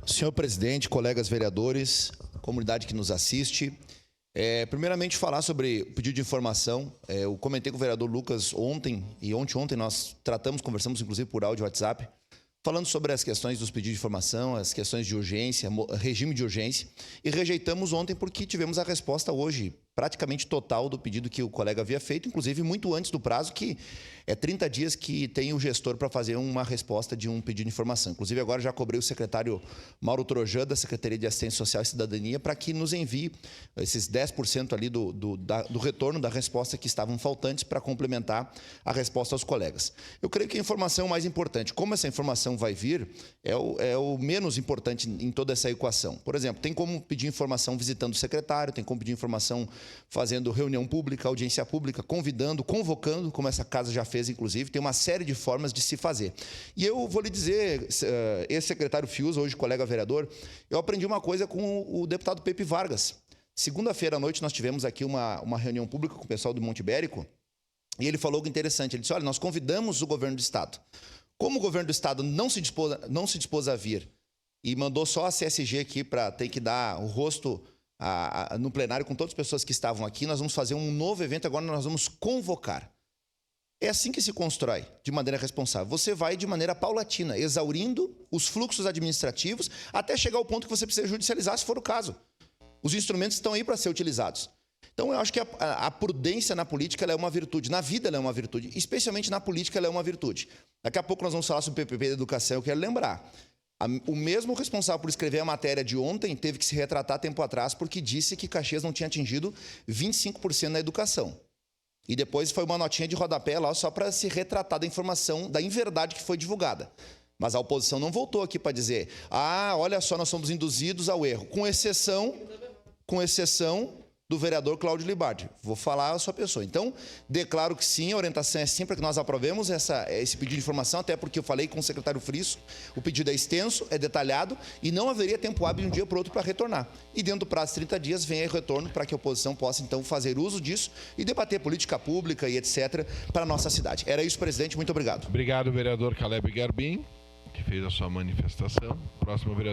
Senhor presidente, colegas vereadores, comunidade que nos assiste, primeiramente falar sobre o pedido de informação. Eu comentei com o vereador Lucas ontem, e ontem nós conversamos inclusive por áudio WhatsApp, falando sobre as questões dos pedidos de informação, as questões de urgência, regime de urgência, e rejeitamos ontem porque tivemos a resposta hoje, praticamente total do pedido que o colega havia feito, inclusive muito antes do prazo, que é 30 dias que tem o gestor para fazer uma resposta de um pedido de informação. Inclusive agora já cobrei o secretário Mauro Trojan, da Secretaria de Assistência Social e Cidadania, para que nos envie esses 10% ali do retorno da resposta que estavam faltantes para complementar a resposta aos colegas. Eu creio que a informação mais importante, como essa informação vai vir, é o menos importante em toda essa equação. Por exemplo, tem como pedir informação visitando o secretário, tem como pedir informação fazendo reunião pública, audiência pública, convidando, convocando, como essa casa já fez, inclusive, tem uma série de formas de se fazer. E eu vou lhe dizer, ex-secretário Fius, hoje colega vereador, eu aprendi uma coisa com o deputado Pepe Vargas. Segunda-feira à noite nós tivemos aqui uma reunião pública com o pessoal do Monte Ibérico, e ele falou algo interessante, ele disse, olha, nós convidamos o governo do Estado. Como o governo do Estado não se dispôs a vir e mandou só a CSG aqui para ter que dar o rosto no plenário com todas as pessoas que estavam aqui, nós vamos fazer um novo evento, agora nós vamos convocar. É assim que se constrói, de maneira responsável. Você vai de maneira paulatina, exaurindo os fluxos administrativos, até chegar ao ponto que você precisa judicializar, se for o caso. Os instrumentos estão aí para ser utilizados. Então, eu acho que a prudência na política ela é uma virtude, na vida ela é uma virtude, especialmente na política ela é uma virtude. Daqui a pouco nós vamos falar sobre o PPP da educação, eu quero lembrar. O mesmo responsável por escrever a matéria de ontem teve que se retratar tempo atrás porque disse que Caxias não tinha atingido 25% na educação. E depois foi uma notinha de rodapé lá só para se retratar da informação, da inverdade que foi divulgada. Mas a oposição não voltou aqui para dizer, olha só, nós somos induzidos ao erro, com exceção do vereador Cláudio Libardi. Vou falar a sua pessoa. Então, declaro que sim, a orientação é sim para que nós aprovemos esse pedido de informação, até porque eu falei com o secretário Frisso, o pedido é extenso, é detalhado e não haveria tempo hábil de um dia para o outro para retornar. E dentro do prazo de 30 dias vem aí o retorno para que a oposição possa, então, fazer uso disso e debater política pública e etc. para a nossa cidade. Era isso, presidente. Muito obrigado. Obrigado, vereador Caleb Garbim, que fez a sua manifestação. Próximo vereador.